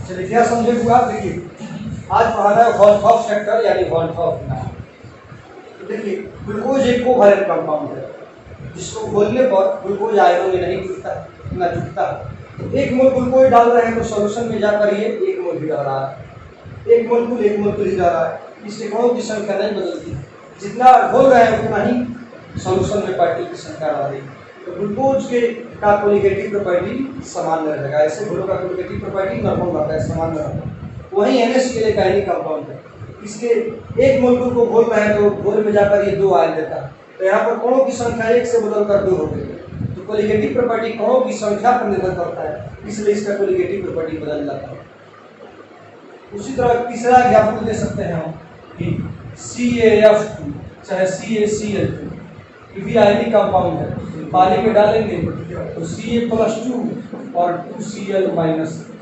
चलिए क्या समझे हुआ। देखिए आज पढ़ाना है वॉल्थॉफ फैक्टर यानी वॉल्थॉफ नाम। तो देखिए ग्लूकोज एक कोवैलेंट कंपाउंड है जिसको घोलने पर ग्लूकोज आयनों में नहीं जुटता ना जुटता। तो एक मोल ग्लूकोज डाल रहे हैं तो सॉल्यूशन में जाकर ये एक मोल ही रह रहा है, एक मोल ही रह रहा है। इससे कणों की संख्या नहीं बदलती, जितना घोल रहे हैं उतना ही सॉल्यूशन में पार्टिकल की संख्या रह रही है। तो ग्लूकोज के का कोलिगेटिव प्रॉपर्टी सामान्य रहेगा। ऐसे घोलों का कोलिगेटिव प्रॉपर्टी नॉर्मल रहता है, सामान्य रहता है। वहीं NaCl एक आयनिक कंपाउंड है, इसके एक मोल को घोल रहे हैं तो घोल में जाकर ये 2 आयन देता है। तो यहाँ पर कणों की संख्या 1 से बदलकर 2 हो गई। तो कोलिगेटिव प्रॉपर्टी कणों की संख्या पर निर्भर करता है, इसलिए इसका कोलिगेटिव प्रॉपर्टी बदल जाता है। उसी तरह तीसरा एग्जाम्पल दे सकते हैं हम कि CaF2 चाहे CaCl2 ये भी आयनिक कंपाउंड है। पानी में डालेंगे तो Ca+2 और 2Cl-,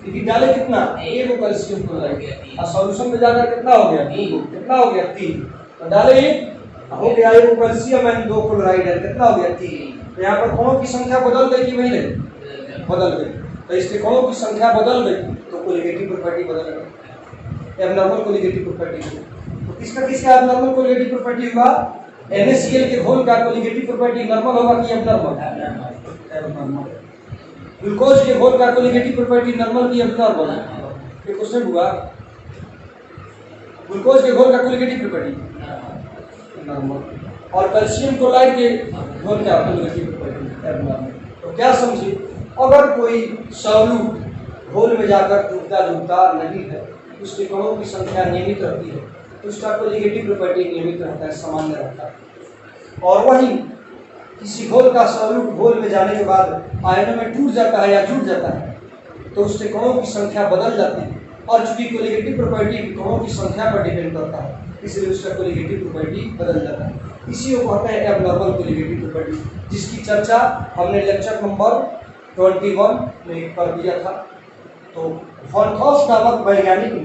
लेकिन डाले कितना, एक कैल्शियम क्लोराइड, और सॉल्यूशन में जाकर कितना हो गया, कितना हो गया 3। तो डाले एक हो गया, एक कैल्शियम एंड 2 क्लोराइड है, कितना हो गया 3। तो यहाँ पर कणों की संख्या बदल गई कि नहीं, बदल गई। तो इसके कणों की संख्या बदल गई तो कोलिगेटिव प्रॉपर्टी बदल गई, एबनॉर्मल कोलिगेटिव प्रॉपर्टी। तो किसका एबनॉर्मल कोलिगेटिव प्रॉपर्टी हुआ, NaCl के घोल का कोलिगेटिव प्रॉपर्टी नॉर्मल होगा कि एबनॉर्मल, एबनॉर्मल। ग्लूकोज के घोल का कोलिगेटिव प्रॉपर्टी नॉर्मल की एबनॉर्मल। ये क्वेश्चन हुआ, ग्लूकोज के घोल का कोलिगेटिव प्रॉपर्टी नॉर्मल और कैल्शियम क्लोराइड के घोल का कोलिगेटिव प्रॉपर्टी एबनॉर्मल। तो क्या समझे, अगर कोई सॉल्यूट घोल में जाकर जुड़ता नहीं है, उसके कणों की संख्या नियमित रहती है, तो उसका कोलिगेटिव प्रॉपर्टी नियमित रहता है, सामान्य रहता है। और वहीं किसी घोल का सॉल्यूट घोल में जाने के बाद आयनों में टूट जाता है या जुट जाता है, तो उसके कणों की संख्या बदल जाती है। और चूंकि कोलिगेटिव प्रॉपर्टी कणों की संख्या पर डिपेंड करता है, इसलिए उसका कोलिगेटिव प्रॉपर्टी बदल जाता है। इसी को कहते हैं एबनॉर्मल कोलिगेटिव प्रॉपर्टी, जिसकी चर्चा हमने लेक्चर नंबर 21 में कर दिया था। तो वॉल्थॉफ नामक वैज्ञानिक ने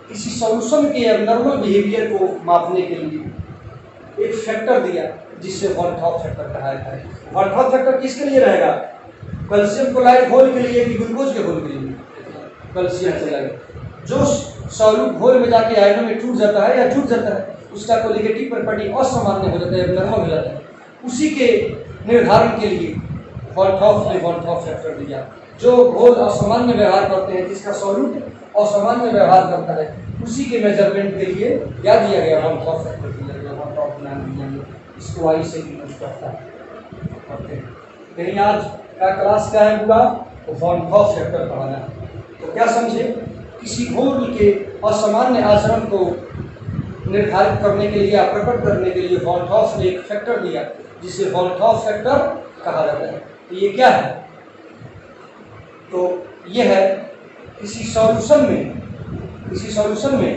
किसी सॉल्यूशन के एबनॉर्मल बिहेवियर को मापने के लिए एक फैक्टर दिया जिससे वॉल्थॉफ फैक्टर कहा जाता है। वॉल्थॉफ फैक्टर किसके लिए रहेगा, कैल्शियम क्लोराइड घोल के लिए कि ग्लूकोज के घोल के लिए, कैल्शियम क्लोराइड। जो सॉल्यूट घोल में जाके आयनों में टूट जाता है या जुट जाता है, उसका कोलिगेटिव प्रॉपर्टी असामान्य हो जाता है, एबनॉर्मल हो जाता है। उसी के निर्धारण के लिए वॉल्थॉफ ने वॉल्थॉफ फैक्टर दिया। जो घोल असामान्य व्यवहार करते हैं, जिसका सॉल्यूट असामान्य व्यवहार करता है, उसी के मेजरमेंट के लिए क्या दिया गया, वॉल्थॉफ फैक्टर दिया गया। वॉल्थॉफ नाम दिया गया, इसको आई से यूज करता है। ओके, लेकिन आज का क्लास क्या है पूरा, तो वॉल्थॉफ फैक्टर पढ़ाना है। तो क्या समझे, किसी घोल के असामान्य आचरण को निर्धारित करने के लिए या प्रकट करने के लिए वॉल्थॉफ ने एक फैक्टर दिया जिसे वॉल्थॉफ फैक्टर कहा जाता है। तो ये क्या है, तो ये है किसी सॉल्यूशन में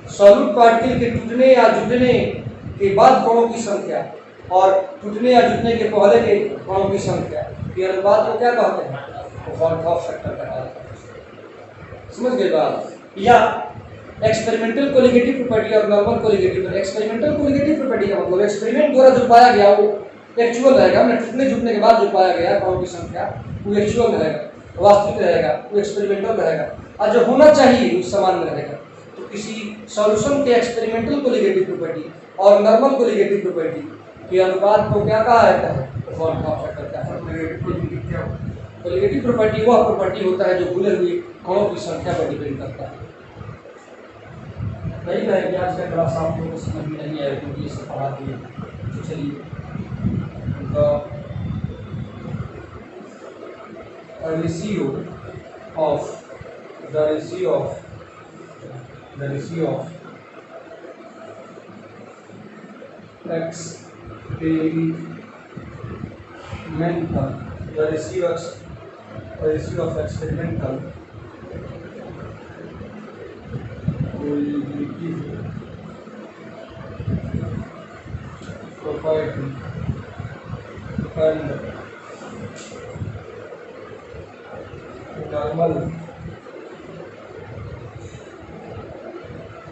सॉल्यूट पार्टिकल के टूटने या जुटने के बाद कणों की संख्या और टूटने या जुटने के पहले के कणों की संख्या के अनुपात को क्या कहते हैं, तो वॉल्थॉफ फैक्टर कहा जाता है। समझ गए बात। या एक्सपेरिमेंटल कोलिगेटिव प्रॉपर्टी और normal colligative. Experimental colligative property का मतलब एक्सपेरिमेंट द्वारा जो पाया गया वो एक्चुअल रहेगा, टूटने जुटने के बाद जो पाया गया कणों की संख्या वो एक्चुअल रहेगा, वास्तविक रहेगा, वो एक्सपेरिमेंटल रहेगा, और जो होना चाहिए वो सामान्य रहेगा। तो किसी सॉल्यूशन के एक्सपेरिमेंटल कोलिगेटिव प्रॉपर्टी और नॉर्मल कोलिगेटिव प्रॉपर्टी के अनुपात को क्या कहा जाता है, तो वॉल्थॉफ फैक्टर कहते हैं। कोलिगेटिव प्रॉपर्टी वह प्रॉपर्टी होता है जो घुले हुए कणों की संख्या पर डिपेंड करता है। नहीं रहेगी आज का क्लास आप लोगों को समझ में नहीं आएगा क्योंकि ये सब पढ़ा दिए। तो चलिए, the ratio of experimental colligative property and normal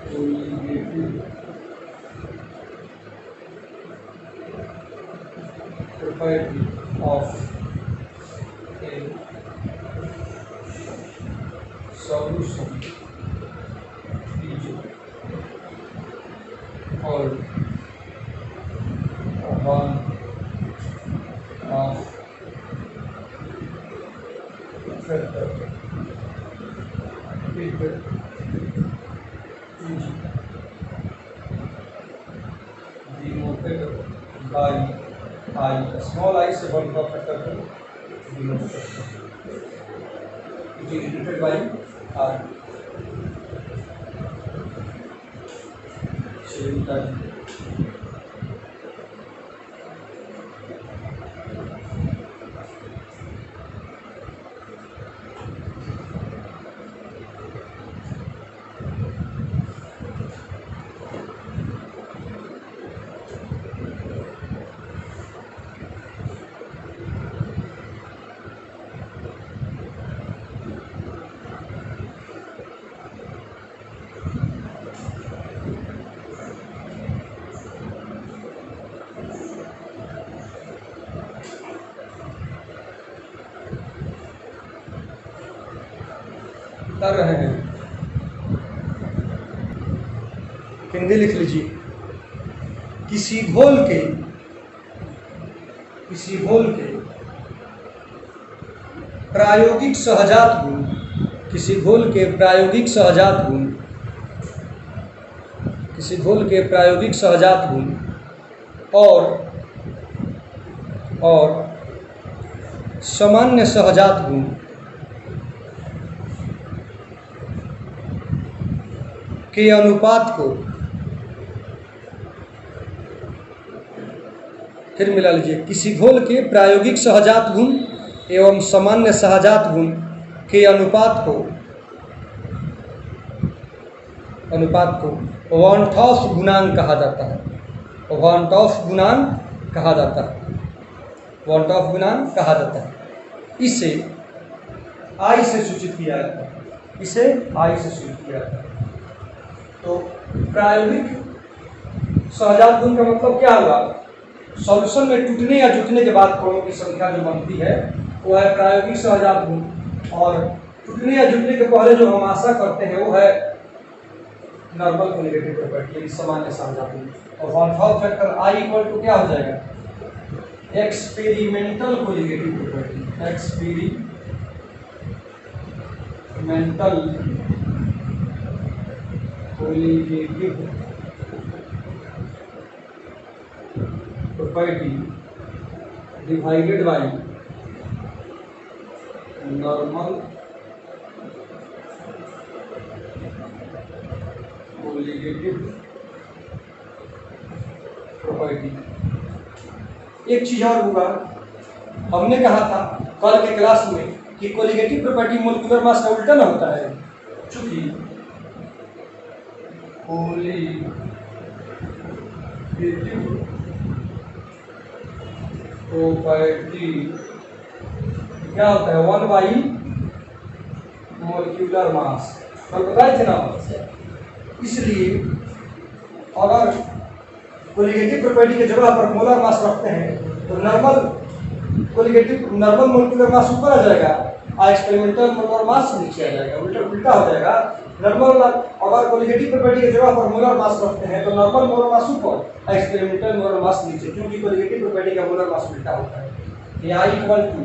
colligative property of a solution is called one of factor is denoted by I, small I से वन का फैक्टर को डिनोट करते हैं, it is denoted by R. कर रहे हैं, हिंदी लिख लीजिए। किसी घोल के प्रायोगिक सहजात गुण, किसी घोल के प्रायोगिक सहजात गुण, किसी घोल के प्रायोगिक सहजात गुण और सामान्य सहजात गुण के अनुपात को, फिर मिला लीजिए, किसी घोल के प्रायोगिक सहजात गुण एवं सामान्य सहजात गुण के अनुपात को वांट ऑफ गुणांक कहा जाता है। वांट ऑफ गुणांक कहा जाता है, वांट ऑफ गुणांक कहा जाता है। इसे आई से सूचित किया जाता है, इसे आई से सूचित किया जाता है। तो प्रायोगिक सहजात गुण का मतलब क्या हुआ? सॉल्यूशन में टूटने या जुटने के बाद कणों की संख्या जो बनती है वो है प्रायोगिक सहजात गुण, और टूटने या जुटने के पहले जो हम आशा करते हैं वो है नॉर्मल कोलिगेटिव प्रॉपर्टी, सामान्य सहजात गुण। और वन फोर्थ फैक्टर आई इक्वल टू क्या हो जाएगा? Experimental colligative property, experimental colligative property divided by normal colligative property. एक चीज और होगा, हमने कहा था कल के क्लास में कि कोलिगेटिव प्रॉपर्टी मोलिकुलर मास का उल्टा ना होता है। चूंकि कोलिगेटिव प्रॉपर्टी क्या होता है? 1/, मोलिकुलर मास, कल बताए थे ना। इसलिए अगर कोलिगेटिव प्रॉपर्टी की जगह पर मोलर मास रखते हैं तो नॉर्मल मोलिकुलर मास ऊपर आ जाएगा और एक्सपेरिमेंटल मोलर मास नीचे आ जाएगा, उल्टा हो जाएगा। नॉर्मल अगर कोलिगेटिव प्रॉपर्टी की जगह पर मोलर मास रखते हैं तो नॉर्मल मोलर मास ऊपर, एक्सपेरिमेंटल मोलर मास नीचे, क्योंकि कोलिगेटिव प्रॉपर्टी का मोलर मास उल्टा होता है। ये i equal to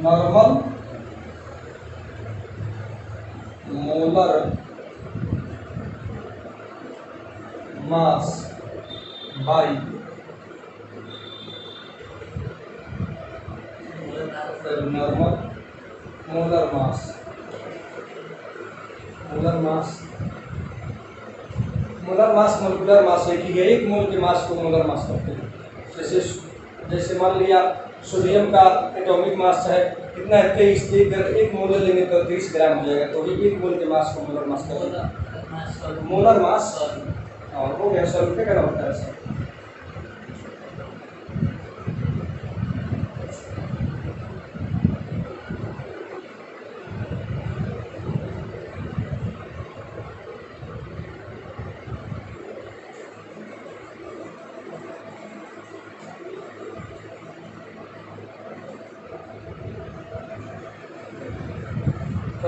normal molar mass by normal molar mass. Molar mass molecular mass है कि एक मोल के मास को मोलर मास कहते हैं। जैसे मान लिया सोडियम का एटॉमिक मास है कितना है? 23। एक मोल लेंगे तो 30 ग्राम हो जाएगा, तो ये एक मोल के मास को मोलर मास कहते हैं। मोलर मास हो गया, सॉल्यूट क्या होता है सर?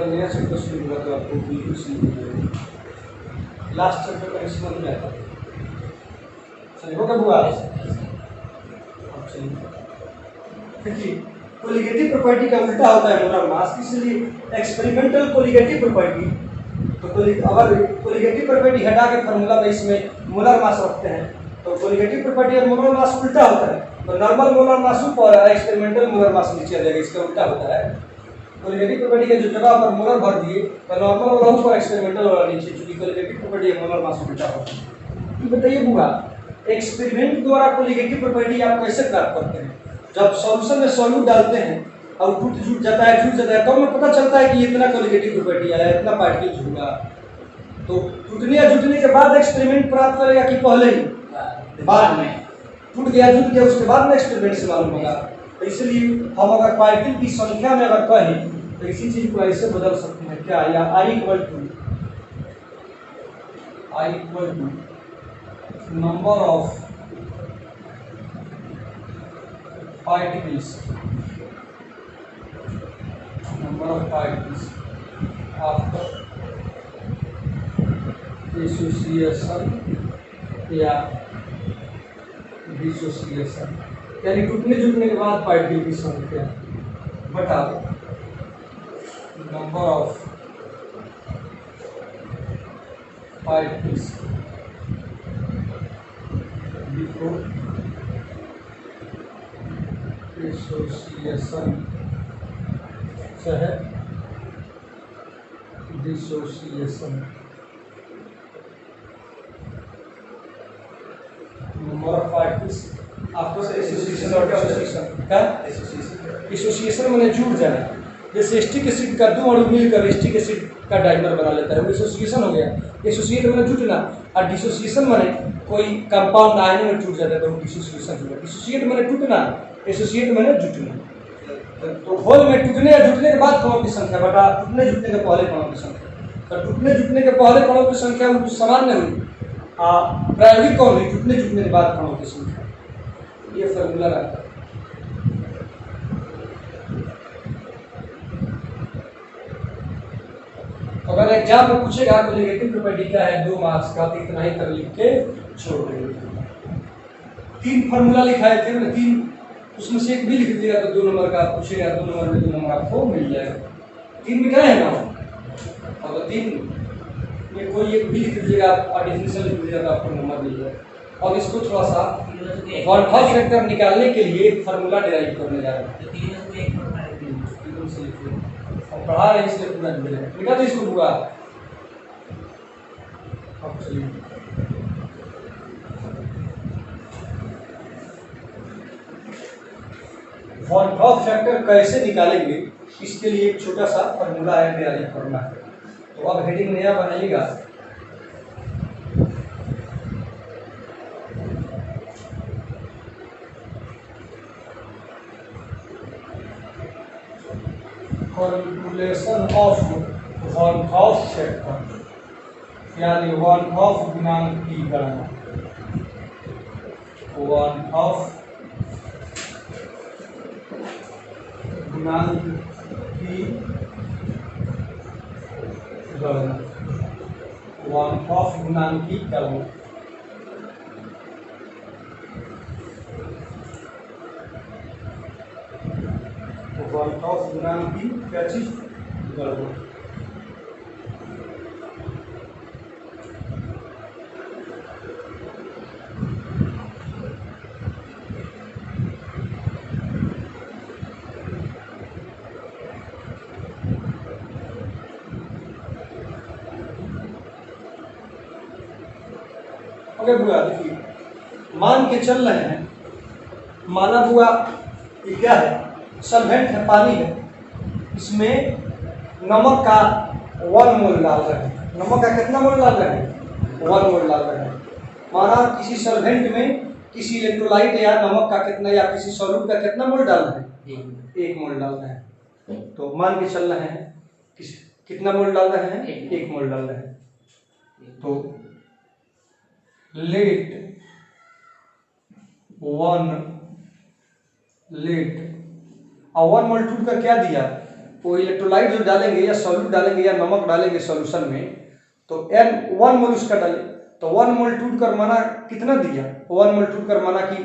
नया चैप्टर शुरू हुआ तो आपको बिल्कुल शुरू हो जाएगा। लास्ट चैप्टर का समझ में आता है। चलिए हो गया बुआ। अब चलिए देखिए, कोलिगेटिव प्रॉपर्टी का उल्टा होता है मोलर मास, इसलिए एक्सपेरिमेंटल कोलिगेटिव प्रॉपर्टी, तो अगर कोलिगेटिव प्रॉपर्टी हटा के फार्मूला में इसमें मोलर मास रखते हैं तो कोलिगेटिव प्रॉपर्टी और मोलर मास उल्टा होता है। तो नॉर्मल मोलर मास ऊपर है, एक्सपेरिमेंटल मोलर मास नीचे आ जाएगा, इसका उल्टा होता है। कोलिगेटिव प्रॉपर्टी के जो जगह पर मोलर भर दिए तो नॉर्मल वाला ऊपर, एक्सपेरिमेंटल वाला नीचे, क्योंकि कोलिगेटिव प्रॉपर्टी और मोलर मास उल्टा होता है। ये बताइए बुआ, एक्सपेरिमेंट द्वारा कोलिगेटिव प्रॉपर्टी आप कैसे प्राप्त करते हैं? जब सॉल्यूशन में सॉल्यूट डालते हैं और जुट जाता है तो हमें पता चलता है कि इतना कोलिगेटिव प्रॉपर्टी आया, इतना पार्टिकल जुड़ा। तो टूटने या जुटने के बाद एक्सपेरिमेंट प्राप्त करेगा कि पहले ही? बाद में। टूट गया जुट गया उसके बाद में एक्सपेरिमेंट से मालूम होगा। तो इसलिए हम अगर पार्टिकल की संख्या में अगर कहें तो इसी चीज को ऐसे बदल सकते हैं क्या, या I equal to number of particles after association या डिसोसिएशन, यानी टूटने जुटने के बाद पार्टिकल की संख्या बटा number of particles before dissociation चाहे dissociation. Number of particles after association और डिसोसिएशन का एसोसिएशन माने जुड़ जाना। जैसे एसिटिक एसिड का दो अणु मिलकर एसिटिक एसिड का डाइमर बना लेता है, वो एसोसिएशन हो गया। एसोसिएट माने जुटना, और डिसोसिएशन माने कोई कंपाउंड आयन में टूट जाता है तो वो डिसोसिएशन हो गया। डिसोसिएट माने टूटना, एसोसिएट माने जुटना। तो होल में टूटने या जुटने के बाद कणों की संख्या बटा टूटने जुटने के पहले कणों की संख्या। तो टूटने जुटने के पहले कणों की संख्या वो सामान्य हुई, प्रायोगिक कौन हुई? टूटने जुटने के बाद कणों की संख्या। ये फॉर्मूला रहता है। अगर एग्जाम में पूछेगा कोलिगेटिव प्रॉपर्टी क्या है 2 मार्क्स का, तो इतना ही कर लिख के छोड़ देंगे। 3 फॉर्मूला लिखाए थे मैंने, 3 उसमें से एक भी लिख दिया तो 2 नंबर का पूछेगा, 2 नंबर में 2 नंबर आपको मिल जाएगा। 3 मिटाए है ना, अगर 3 में कोई एक भी लिख दीजिएगा और डिफिनेशन लिख दीजिएगा तो आपको नंबर मिल जाएगा। और इसको थोड़ा सा वन फर्स्ट फैक्टर निकालने के लिए फार्मूला डिराइव करने जा रहे हैं। पढ़ा रहे इसलिए पूरा मिटा तो इसको पूरा। अब चलिए वन टॉप फैक्टर कैसे निकालेंगे, इसके लिए एक छोटा सा फॉर्मूला है डिराइव करना है। तो अब हेडिंग नया बनाइएगा, calculation of one Hoff factor, यानी वन ऑफ गुणांक की गणना। वन ऑफ गुणांक की गणना, वन ऑफ गुणांक की गणना। वन ऑफ गुणांक की क्या चीज? गणना। अगर बुआ देखिए, मान के चल रहे हैं, माना बुआ ये क्या है? सॉल्वेंट है, पानी है, इसमें नमक का 1 मोल डाल रहे हैं। नमक का कितना मोल डाल रहे हैं? 1 मोल डाल रहे हैं। माना किसी सॉल्वेंट में किसी इलेक्ट्रोलाइट या नमक का कितना, या किसी सॉल्यूट का कितना मोल डाल रहे हैं? 1 मोल डाल रहे हैं। तो मान के चल रहे हैं कितना मोल डाल रहे हैं? 1 मोल डाल रहे हैं। तो लेट 1 और 1 मोल टूट कर क्या दिया? वो इलेक्ट्रोलाइट जो डालेंगे या सॉल्यूट डालेंगे या नमक डालेंगे सॉल्यूशन में, तो n 1 मोल उसका डाले, तो 1 मोल टूट कर माना कितना दिया, 1 मोल टूट कर माना कि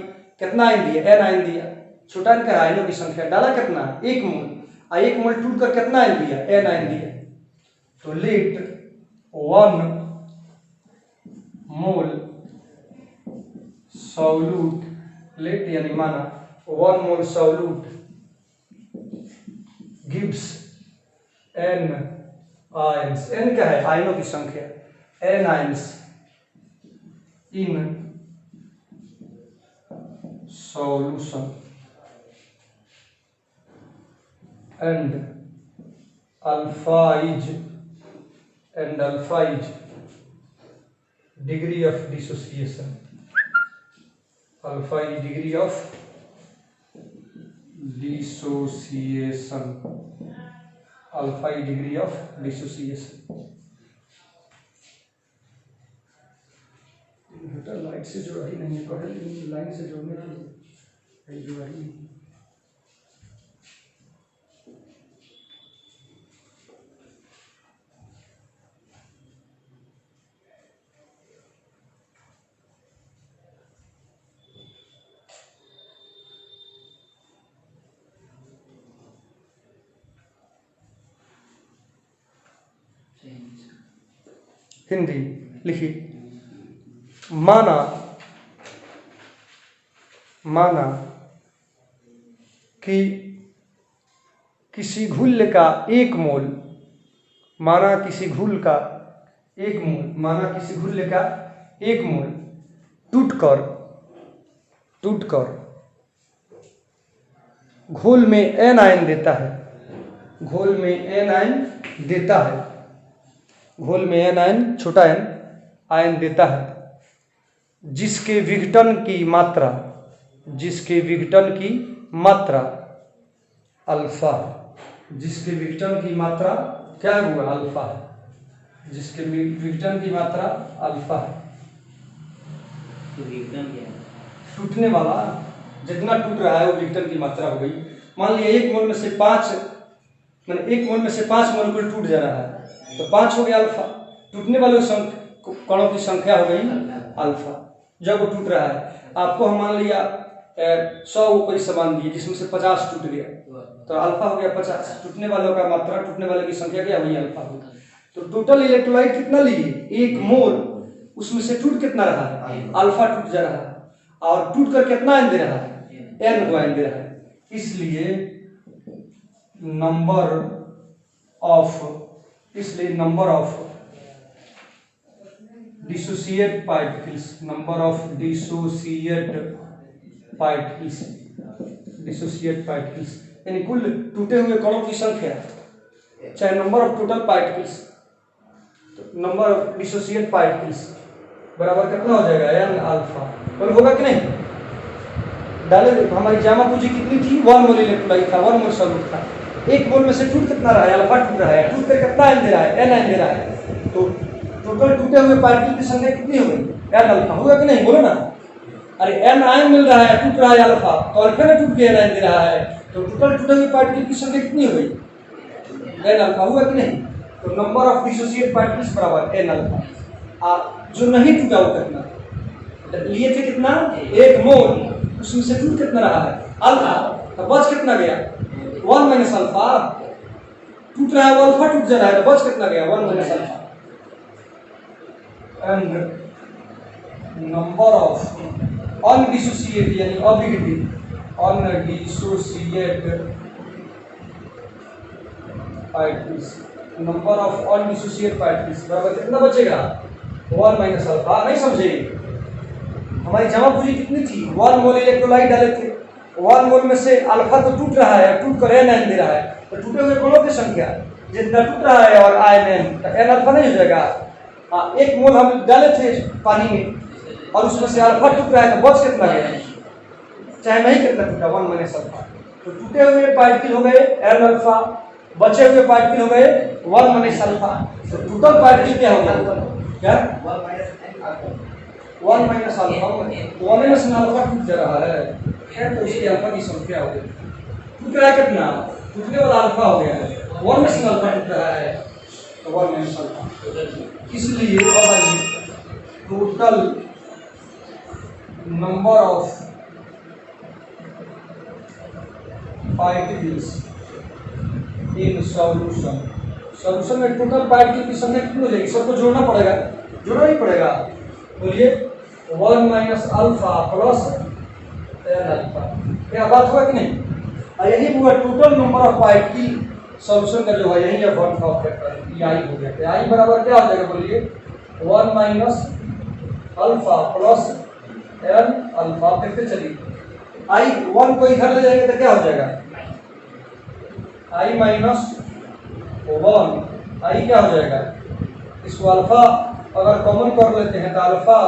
कितना आयन दिया, n आयन दिया। छोटा n का आयनों की संख्या डाला कितना, 1 मोल, और 1 मोल टूट कर कितना आयन दिया, n आयन दिया। तो लेट 1 मोल सॉल्यूट, लेट यानी माना 1 मोल solute gives n ions, n क्या है, आयनों की संख्या, n ions in solution and alpha is degree of dissociation, alpha is degree of dissociation, alpha is degree of dissociation। Inverter light से जुड़ा ही नहीं है, पहले लाइन से जोड़ने के लिए जुड़ा ही नहीं। हिंदी लिखिए, माना कि किसी घुल का 1 मोल, माना किसी घुल का 1 मोल, माना किसी घुल का 1 मोल टूटकर घोल में n आयन देता है, घोल में n आयन देता है, घोल में n आयन, छोटा n आयन देता है, जिसके विघटन की मात्रा अल्फा, जिसके विघटन की मात्रा क्या हुआ, अल्फा है, जिसके विघटन की मात्रा अल्फा है। तो विघटन क्या है, टूटने वाला, जितना टूट रहा है वो विघटन की मात्रा हो गई। मान लिया 1 मोल में से 5, मैंने 1 मोल में से 5 मोलिक्यूल टूट जा रहा है, तो 5 हो गया अल्फा, टूटने वाले कणों की संख्या हो गई अल्फा जब वो टूट रहा है। आपको हम मान लिया 100 ऊपरी सामान दिए जिसमें से 50 टूट गया, तो अल्फा हो गया 50, टूटने वालों का मात्रा, टूटने वाले की संख्या क्या हुई, अल्फा हुई। तो टोटल इलेक्ट्रोलाइट कितना लिए, 1 मोल, उसमें से टूट कितना रहा है, अल्फा टूट जा रहा है, और टूट कर कितना आयन दे रहा है, n को आयन दे रहा है। इसलिए number of dissociate particles, number of dissociate particles यानी कुल टूटे हुए कणों की संख्या, चाहे नंबर ऑफ टोटल पार्टिकल्स, तो नंबर ऑफ डिसोसिएट पार्टिकल्स बराबर कितना हो जाएगा, n अल्फा। और होगा कि नहीं, डाले हमारी जामा पूंजी कितनी थी, 1 मोल इलेक्ट्रोलाइट था, 1 मोल सॉल्यूट था, 1 मोल में से टूट कितना रहा है, अल्फा टूट रहा है, टूट कर कितना आयन दे रहा है, n आयन दे रहा है। तो टोटल टूटे हुए पार्टिकल की संख्या कितनी हो गई, n अल्फा। होगा कि नहीं, बोलो ना, अरे n आयन मिल रहा है, टूट रहा है अल्फा, तो अल्फा में टूट के n आयन दे रहा है, तो टोटल टूटे हुए पार्टिकल की संख्या कितनी हो गई, n अल्फा। हुआ कि नहीं, तो नंबर ऑफ डिसोसिएट पार्टिकल्स बराबर n अल्फा। जो नहीं टूटा वो कितना लिए थे, कितना, 1 मोल, उसमें से टूट कितना रहा है, अल्फा, तो बच कितना गया, 1 माइनस अल्फा। टूट रहा है वो अल्फा टूट जा रहा है, तो बच कितना गया, 1 minus alpha. And number of undissociate यानी अविघटित, undissociate particles, number of undissociate particles बराबर कितना बचेगा, 1 माइनस अल्फा। नहीं समझे, हमारी जमा पूंजी कितनी थी, 1 मोल इलेक्ट्रोलाइट डाले थे, 1 मोल में से अल्फा तो टूट रहा है, टूट कर n आयन दे रहा है, तो टूटे हुए कणों की संख्या जितना टूट रहा है और आयन n, तो n अल्फा नहीं हो जाएगा। 1 मोल हम डाले थे पानी में और उसमें से अल्फा टूट रहा है, तो बच कितना गया, चाहे नहीं कितना टूटा, 1 माइनस अल्फा। तो टूटे हुए पार्टिकल हो गए n अल्फा, बचे हुए पार्टिकल हो गए 1 माइनस अल्फा। तो टोटल पार्टिकल क्या होगा, क्या 1 माइनस अल्फा, 1 माइनस अल्फा टूट जा रहा है, तो उसकी अल्फा की संख्या हो गई, टूट रहा है कितना, टूटने वाला अल्फा हो गया है, वन में से अल्फा टूट रहा है तो वन में से अल्फा, इसलिए total number of particles in solution, solution में टोटल पार्टिकल की संख्या कितनी हो जाएगी? सबको जोड़ना पड़ेगा, जोड़ना ही पड़ेगा। बोलिए 1 minus alpha plus n alpha, क्या बात हुआ कि नहीं? और यही हुआ total number of particle solution का जो है यही है van't Hoff factor e i हो गया। आई बराबर क्या हो जाएगा? बोलिए 1 minus alpha plus n alpha. देखते चलिए आई 1 को इधर ले जाएंगे तो क्या हो जाएगा? आई माइनस 1, आई क्या हो जाएगा? इसको अल्फा अगर कॉमन कर लेते हैं तो अल्फा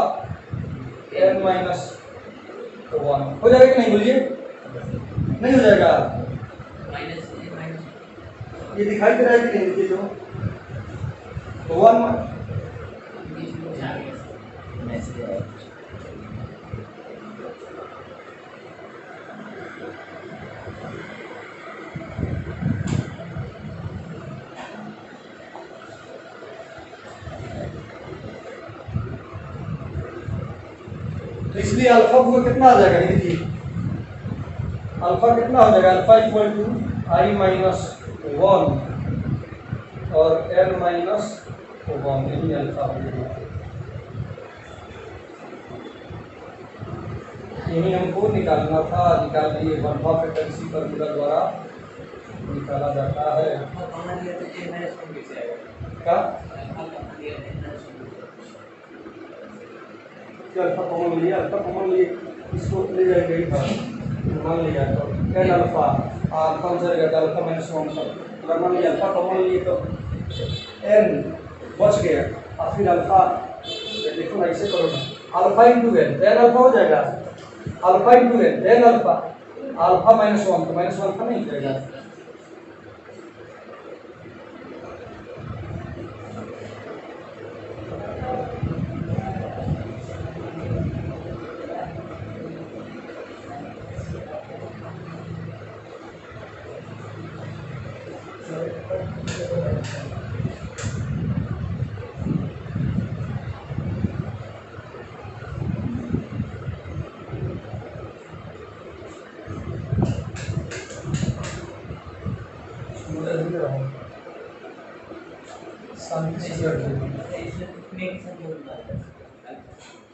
एन माइनस 1 हो जाएगा कि नहीं? बोलिए नहीं हो जाएगा? ये दिखाई दे रहा है कि नहीं? देखिए तो 1 तो इसलिए अल्फा को कितना आ जाएगा? देखिए अल्फा कितना हो जाएगा? Alpha equal to i minus 1 और एन माइनस 1, यही अल्फा हो जाएगा। यही हमको निकालना था, निकाल लिए। वन ऑफ फैक्टर इसी फॉर्मूला द्वारा निकाला जाता है। क्या अल्फा कॉमन लिया? अल्फा कॉमन लिए इसको ले जाएगा इधर, मान लिया तो एन अल्फा अल्फा जाएगा तो अल्फा माइनस 1 तक। अगर मान लिया अल्फा कॉमन लिए तो एन बच गया और फिर अल्फा, देखो ना ऐसे करो ना, alpha into n, n alpha हो जाएगा। Alpha into n, n alpha, alpha minus 1 तो माइनस 1 का नहीं जाएगा।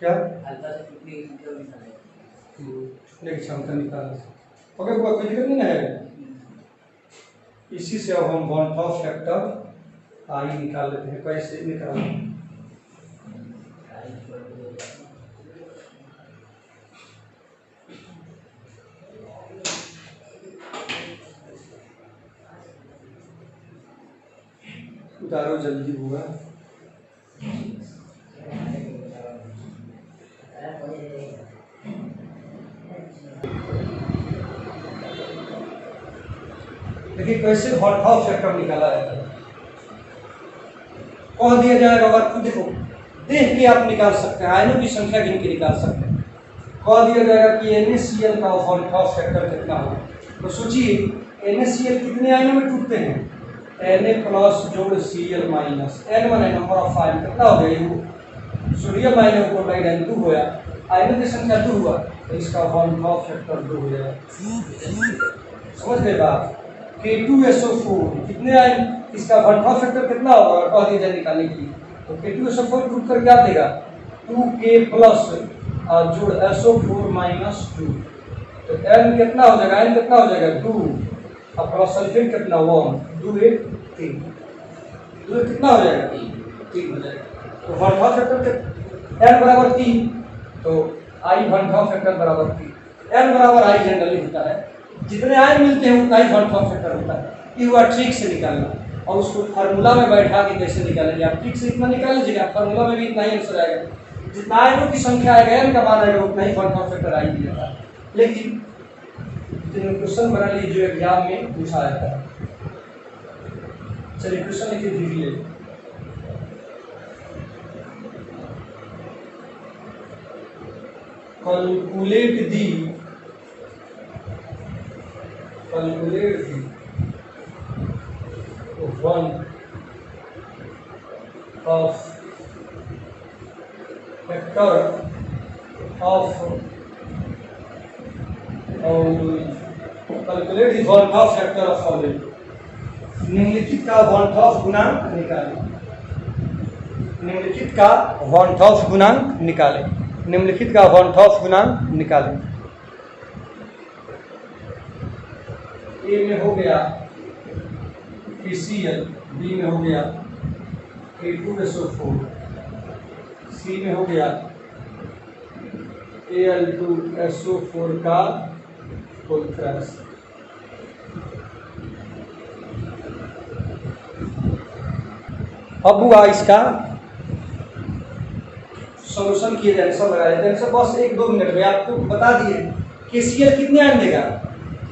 क्या छूटने की क्षमता निकालने से ओके, कोई दिक्कत नहीं है। इसी से अब हम वन ऑफ फैक्टर आई निकाल लेते हैं। कैसे निकालें? उतारो जल्दी हुआ। देखिए कैसे वन ऑफ फैक्टर निकाला जाता है। कह दिया जाएगा, अगर खुद देखो देख के आप निकाल सकते हैं, आयनों की संख्या गिन के निकाल सकते हैं। कह दिया जाएगा कि NaCl का वन ऑफ फैक्टर कितना होगा। तो सोचिए NaCl कितने आयनों में टूटते हैं? Na प्लस जोड़ Cl माइनस, N माने नंबर ऑफ आयन कितना हो गया? सोडियम आयन ऊपर बाई 2 होया, आयनों की संख्या 2 हुआ तो इसका वन ऑफ फैक्टर 2 हो जाएगा। समझ गए बात? K2SO4 कितने आयन, इसका वन ऑफ फैक्टर कितना होगा? कह दिया जाए निकालने के लिए तो K2SO4 टूट कर क्या देगा? 2K प्लस जोड़ SO4 माइनस 2 तो N कितना हो जाएगा? N कितना हो जाएगा? 2 और प्लस सल्फेट कितना? 1, 2 1 3, 2 कितना हो जाएगा? 3 हो जाएगा। तो वन ऑफ फैक्टर N बराबर 3 तो I वन ऑफ फैक्टर बराबर 3। N बराबर I जनरली होता है, जितने आयन मिलते हैं उतना ही वन ऑफ फैक्टर होता है। ये हुआ ट्रिक से निकालना। और उसको फार्मूला में बैठा के कैसे निकालेंगे? आप ट्रिक से इतना निकाल लीजिएगा, फार्मूला में भी इतना ही आंसर आएगा। जितना आयनों की संख्या आएगा N का मान आएगा उतना ही वन ऑफ फैक्टर आई भी जाता है। लेकिन क्वेश्चन बना लीजिए जो एग्जाम में पूछा जाता है। चलिए क्वेश्चन लिखिए दीजिए। Calculate the van't Hoff factor ऑफ calculate the van't Hoff factor of following. निम्नलिखित का वॉल्ट ऑफ गुणांक निकालें। निम्नलिखित का वॉल्ट ऑफ गुणांक निकालें। निम्नलिखित का वॉल्ट ऑफ गुणांक निकालें। ए में हो गया KCl, बी में हो गया A2SO4, सी में हो गया Al2SO4 का होल क्रॉस। अब हुआ इसका सॉल्यूशन किए जाए, आंसर लगाए जाए। आंसर बस 1-2 मिनट में आपको बता दिए। KCl कितने आयन देगा?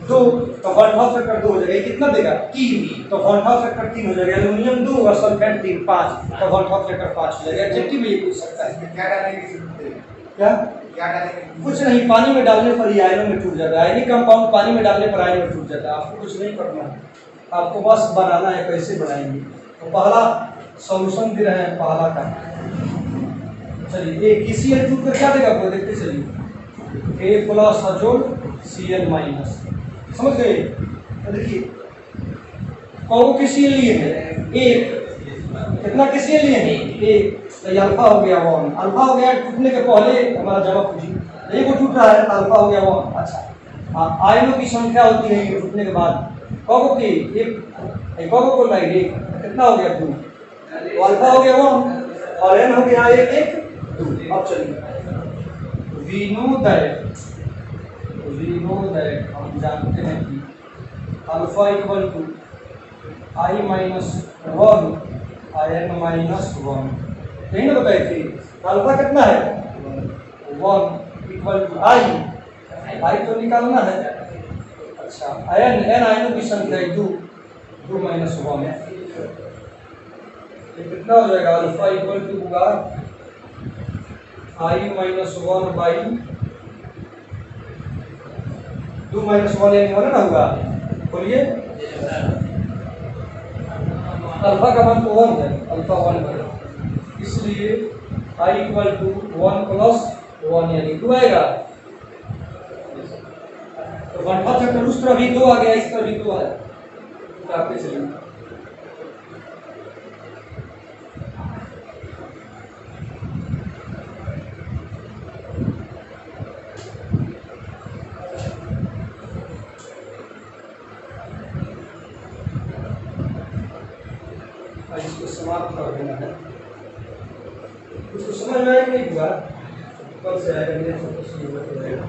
2, तो वॉल्ट ऑफ फैक्टर 2 हो जाएगा। कितना देगा? 3, तो वॉल्ट ऑफ फैक्टर 3 हो जाएगा। एल्युमिनियम 2 और सल्फेट 3, 5, तो वॉल्ट ऑफ फैक्टर 5 हो जाएगा। एग्जैक्टली में ये पूछ सकता है। क्या डालेंगे? क्या क्या डालेंगे? कुछ नहीं, पानी में डालने पर ही आयनों में टूट जाता है। आयनिक कंपाउंड पानी में डालने पर आयन में टूट जाता है। आपको कुछ नहीं करना है, आपको बस बनाना है। कैसे बनाएंगे? तो पहला सॉल्यूशन दे रहे हैं पहला का। चलिए ए KCl टूट कर क्या देगा आपको देखते चलिए। A प्लस अजोल Cl माइनस, समझ गए? तो देखिए कौन KCl लिए हैं? एक। कितना KCl लिए हैं? एक। तो ये अल्फा हो गया 1। अल्फा हो गया टूटने के पहले हमारा जवाब पूछिए। एक को टूट रहा है तो अल्फा हो गया 1। अच्छा, आयनों की संख्या होती है ये टूटने के बाद कौन की? एक। कौन को लाइन एक, कितना हो गया? 2। तो अल्फा हो गया 1 और n हो गया 1, 2। अब चलिए वी नो दैट हम जानते हैं कि alpha equal to I minus 1 n minus 1। यही ना बताए थे। अल्फा कितना है? 1 इक्वल टू I तो निकालना है। अच्छा, n आयनों की संख्या है 2 माइनस 1 है। ये कितना हो जाएगा? अल्फा इक्वल टू होगा I माइनस 1 बाई 2 माइनस 1 यानी 1 ना होगा। बोलिए अल्फा का मान तो 1 है, अल्फा 1 है, इसलिए I इक्वल टू 1 प्लस 1 यानी 2 आएगा। तो 1 फैक्टर उस तरह भी 2 आ गया, इस तरह भी 2 है। तो आपके चलिए इसको समाप्त कर देना है। उसको समझ में आएगा नहीं हुआ? कल से आएगा, मेरे से कुछ नहीं हो जाएगा।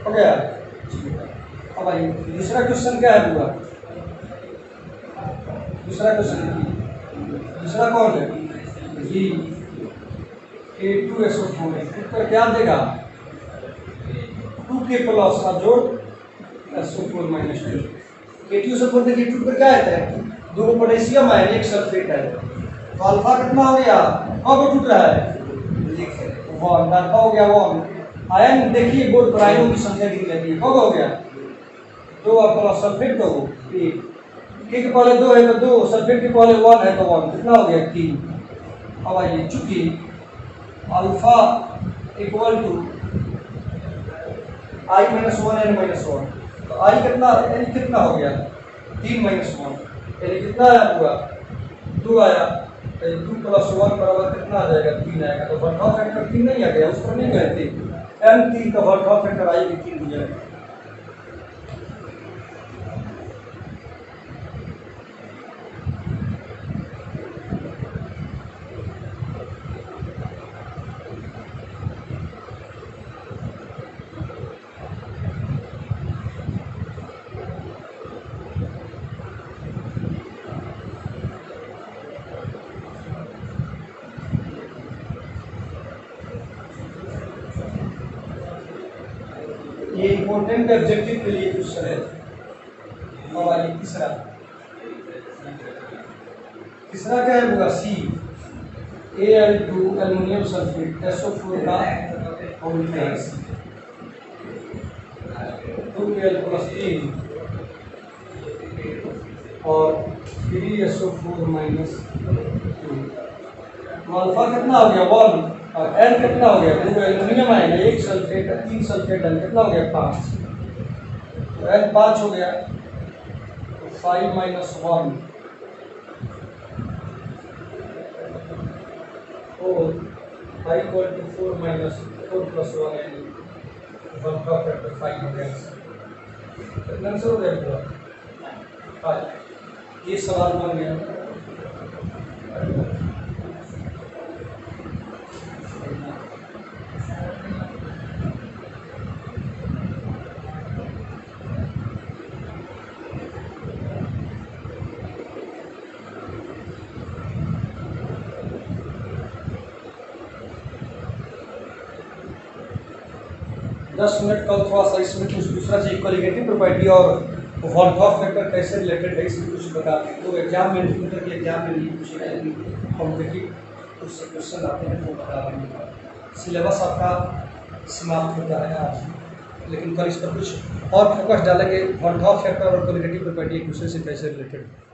हो गया। अब आइए दूसरा क्वेश्चन क्या है हुआ? दूसरा क्वेश्चन दूसरा कौन है? जी A2SO4 उत्तर क्या देगा? 2K plus अजोड़ SO4 minus 2। A2SO4 देखिए टूट पर क्या आता है? 2 पोटेशियम है, 1 सल्फेट है। तो अल्फा कितना हो गया? कब टूट रहा है? 1। अल्फा हो गया 1। आयन देखिए बोर्ड पर आयनों की संख्या कितनी लगती है? कब हो गया? 2 और प्लस सल्फेट का हो 1। के पहले 2 है तो 2, सल्फेट के पहले 1 है तो 1, कितना हो गया? 3। अब आइए चूंकि alpha equal to I minus 1 n minus 1, तो I कितना n कितना हो गया? 3 माइनस 1 यानी कितना आया हुआ? 2 आया। 2 प्लस 1 बराबर कितना आ जाएगा? 3 आएगा। तो वॉल्ट ऑफ फैक्टर 3 नहीं आ गया, उस पर नहीं गए थे। n 3 का वॉल्ट ऑफ फैक्टर I भी 3 हो जाएगा। ये इंपॉर्टेंट ऑब्जेक्टिव के लिए क्वेश्चन है। अब आइए तीसरा। तीसरा क्या है होगा सी Al2 एल्युमिनियम सल्फेट SO4 का अम्लीय है 2Al + 3 और 3SO4 - 2। अल्फा कितना हो गया 1 और N कितना हो गया, देखो एल्युमिनियम आएगा 1 सल्फेट 3 सल्फेट N कितना हो गया 5, तो N 5 हो गया, तो 5 - 1 4 5 = 4 - 4 + 1 यानी 1 का फैक्टर 5 हो गया। कितना आंसर हो गया पूरा 5। ये सवाल बन गया। 10 मिनट कल थोड़ा सा इसमें कुछ दूसरा चीज क्वालिटेटिव प्रॉपर्टी और वॉन हॉफ फैक्टर कैसे रिलेटेड है इसमें कुछ बता दें, तो एग्जाम में इंटर के एग्जाम में ये पूछेगा कि कॉम्पिटिटिव कुछ क्वेश्चन आते हैं वो बता देंगे। सिलेबस आपका समाप्त होता है आज, लेकिन कल इस पर कुछ और फोकस डालेंगे वॉन हॉफ फैक्टर और क्वालिटेटिव प्रॉपर्टी एक दूसरे से कैसे रिलेटेड है।